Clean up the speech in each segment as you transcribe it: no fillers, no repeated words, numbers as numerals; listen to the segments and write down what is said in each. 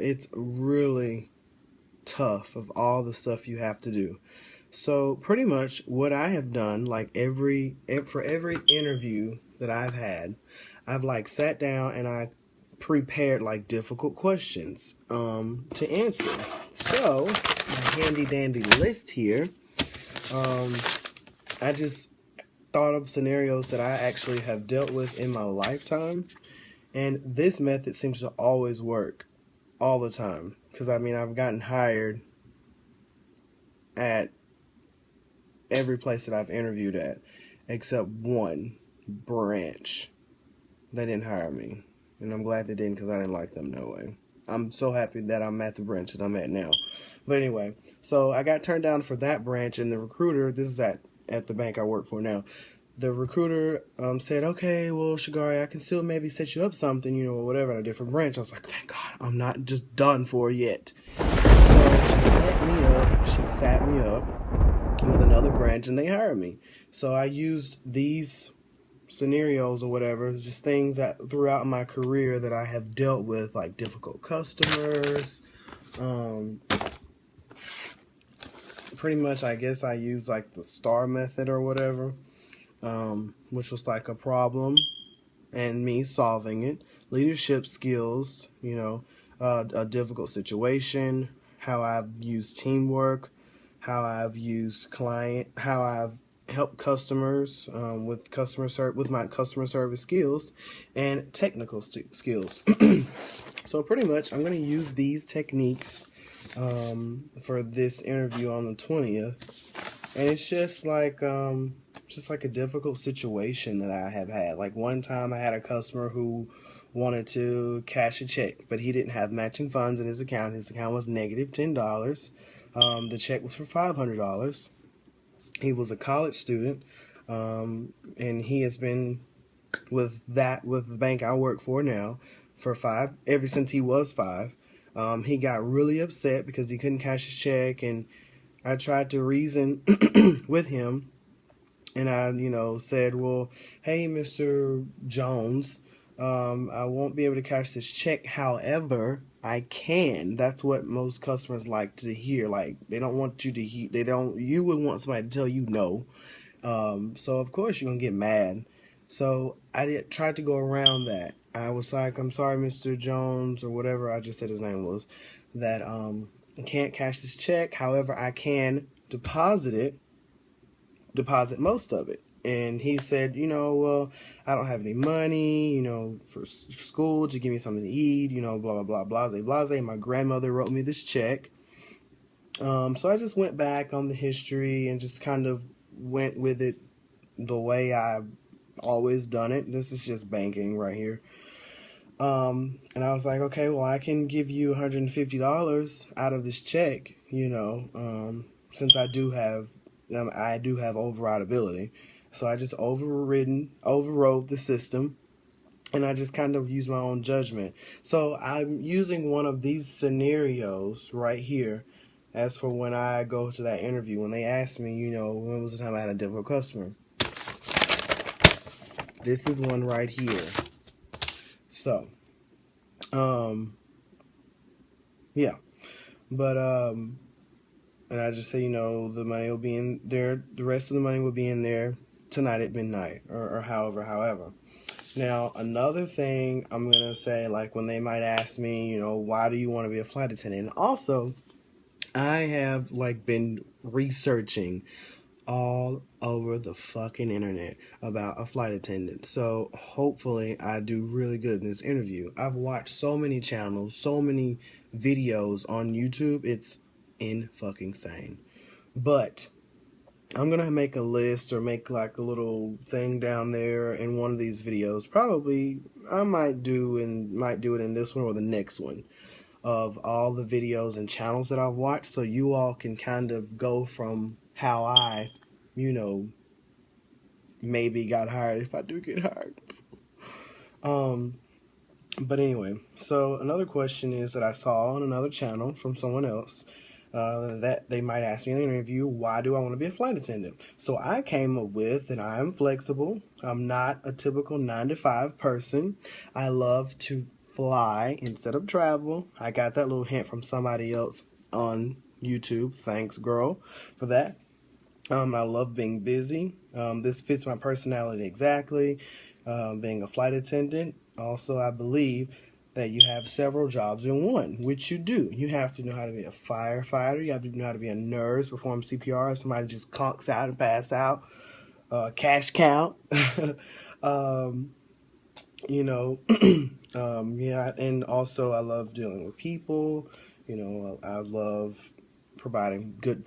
it's really tough of all the stuff you have to do. So pretty much what I have done, like for every interview that I've had, I've like sat down and I prepared like difficult questions to answer. So my handy dandy list here. Um, I just thought of scenarios that I actually have dealt with in my lifetime, and this method seems to always work all the time. Because I mean, I've gotten hired at every place that I've interviewed at, except one branch. They didn't hire me, and I'm glad they didn't because I didn't like them no way. I'm so happy that I'm at the branch that I'm at now. But anyway, so I got turned down for that branch, and the recruiter, this is at the bank I work for now. The recruiter said, okay, well, Shigari, I can still maybe set you up something, or whatever, at a different branch. I was like, thank God, I'm not just done for yet. So she sat me up with another branch, and they hired me. So I used these scenarios or whatever, just things that throughout my career that I have dealt with, like difficult customers. Pretty much, I guess I used like the STAR method or whatever, which was like a problem and me solving it. Leadership skills, a difficult situation, how I've used teamwork, how I've helped customers with my customer service skills and technical skills. So pretty much, I'm going to use these techniques for this interview on the 20th, and it's just like a difficult situation that I have had. Like one time I had a customer who wanted to cash a check, but he didn't have matching funds in his account. His account was negative $10. The check was for $500. He was a college student, and he has been with the bank I work for now ever since he was 5. He got really upset because he couldn't cash his check, and I tried to reason with him, and I, said, well, hey, Mr. Jones, I won't be able to cash this check. However, I can. That's what most customers like to hear. Like, they don't want you to hear, you would want somebody to tell you no. So of course you're going to get mad. So I tried to go around that. I was like, I'm sorry, Mr. Jones, or whatever I just said his name was, that I can't cash this check. However, I can deposit most of it. And he said, well, I don't have any money, for school to give me something to eat, blah, blah, blah, blase, blase. My grandmother wrote me this check. So I just went back on the history and just kind of went with it the way I've always done it. This is just banking right here. And I was like, okay, well, I can give you $150 out of this check, since I do have override ability. So I just overrode the system, and I just kind of used my own judgment. So I'm using one of these scenarios right here as for when I go to that interview. When they ask me, when was the time I had a difficult customer? This is one right here. So, yeah. But, and I just say, the money will be in there. The rest of the money will be in there tonight at midnight, or however. Now, another thing I'm going to say, like when they might ask me, why do you want to be a flight attendant? And also, I have been researching all over the fucking internet about a flight attendant. So hopefully I do really good in this interview. I've watched so many channels, so many videos on YouTube. It's fucking insane. But I'm gonna make a list or make like a little thing down there in one of these videos. Probably I might do it in this one or the next one, of all the videos and channels that I've watched, so you all can kind of go from how I, maybe got hired if I do get hired. But anyway, so another question is that I saw on another channel from someone else, that they might ask me in an interview, why do I want to be a flight attendant? So I came up with that I am flexible. I'm not a typical 9-to-5 person. I love to fly instead of travel. I got that little hint from somebody else on YouTube. Thanks, girl, for that. I love being busy. This fits my personality exactly. Being a flight attendant. Also, I believe that you have several jobs in one, which you do. You have to know how to be a firefighter. You have to know how to be a nurse, perform CPR. Somebody just conks out and pass out. Cash count. um, yeah, and also I love dealing with people. I love providing good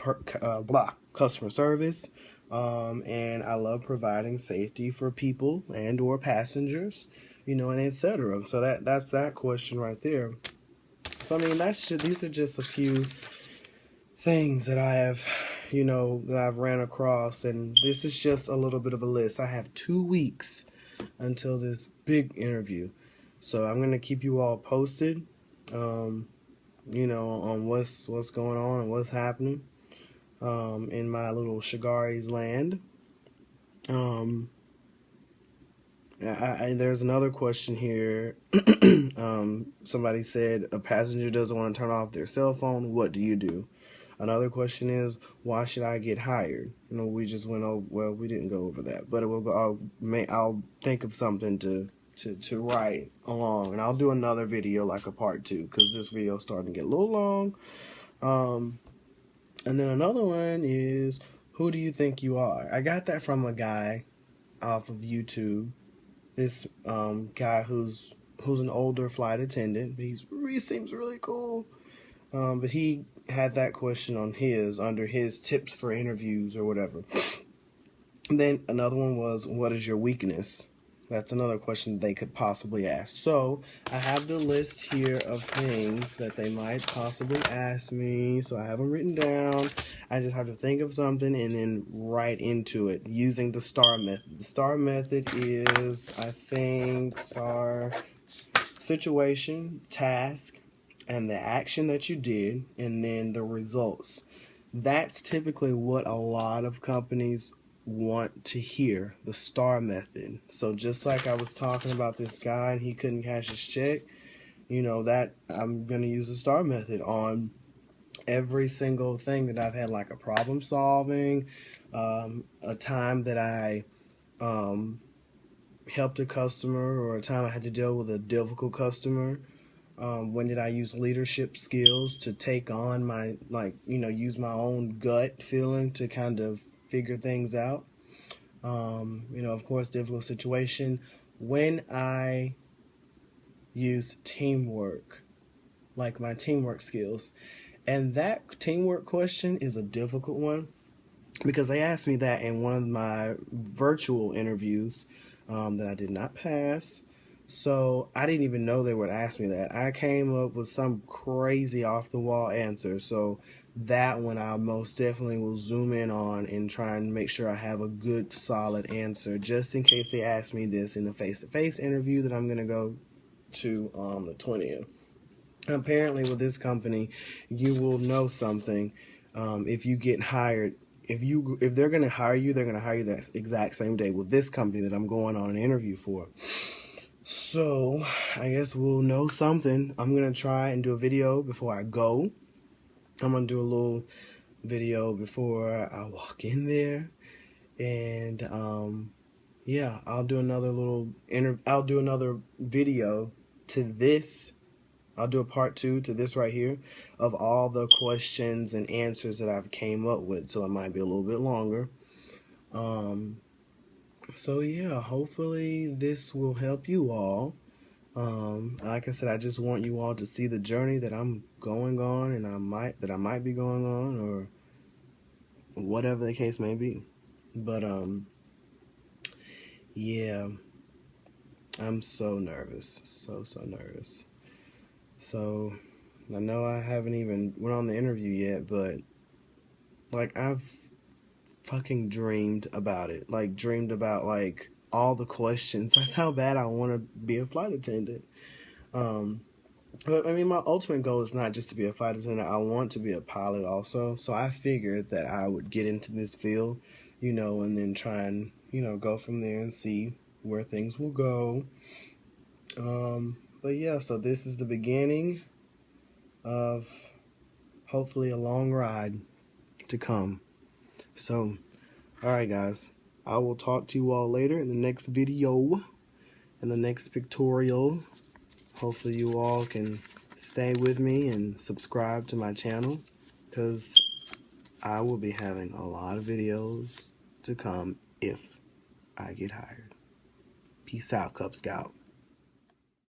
customer service, and I love providing safety for people and or passengers, and etc. So that's that question right there. So I mean, these are just a few things that I have, that I've ran across, and this is just a little bit of a list. I have 2 weeks until this big interview, so I'm gonna keep you all posted, on what's going on and what's happening, in my little Shigari's land. There's another question here. Somebody said a passenger doesn't want to turn off their cell phone. What do you do? Another question is, why should I get hired? We just went over. Well, we didn't go over that, but I'll think of something to write along, and I'll do another video, like a part 2, because this video is starting to get a little long. And then another one is, who do you think you are? I got that from a guy off of YouTube. This guy who's an older flight attendant, but he seems really cool. But he had that question under his tips for interviews or whatever. And then another one was, what is your weakness? That's another question they could possibly ask. So I have the list here of things that they might possibly ask me. So I have them written down. I just have to think of something and then write into it using the STAR method. The STAR method is, I think, STAR: situation, task, and the action that you did, and then the results. That's typically what a lot of companies want to hear, the STAR method. So just like I was talking about this guy and he couldn't cash his check, that I'm going to use the STAR method on every single thing that I've had, like a problem solving, a time that I helped a customer, or a time I had to deal with a difficult customer. When did I use leadership skills to take on use my own gut feeling to kind of figure things out? Of course, difficult situation. When I use teamwork, like my teamwork skills. And that teamwork question is a difficult one, because they asked me that in one of my virtual interviews that I did not pass. So I didn't even know they would ask me that. I came up with some crazy off the wall answer. So that one I most definitely will zoom in on and try and make sure I have a good solid answer, just in case they ask me this in the face-to-face interview that I'm going to go to on the 20th. Apparently with this company, you will know something if you get hired. If they're going to hire you, they're going to hire you that exact same day with this company that I'm going on an interview for. So I guess we'll know something. I'm going to try and do a video before I go. I'm going to do a little video before I walk in there. And yeah, I'll do another video to this. I'll do a part 2 to this right here of all the questions and answers that I've came up with. So it might be a little bit longer. So yeah, hopefully this will help you all. Like I said, I just want you all to see the journey that I'm going on, and I might be going on, or whatever the case may be. But yeah, I'm so nervous, so nervous. So I know I haven't even went on the interview yet, but like I've fucking dreamed about it. Like dreamed about like all the questions. That's how bad I want to be a flight attendant. But I mean, my ultimate goal is not just to be a flight attendant. I want to be a pilot also. So I figured that I would get into this field, and then try and, go from there and see where things will go. But But yeah, so this is the beginning of hopefully a long ride to come. So, alright guys, I will talk to you all later in the next video, in the next pictorial. Hopefully you all can stay with me and subscribe to my channel, because I will be having a lot of videos to come if I get hired. Peace out, Cub Scout.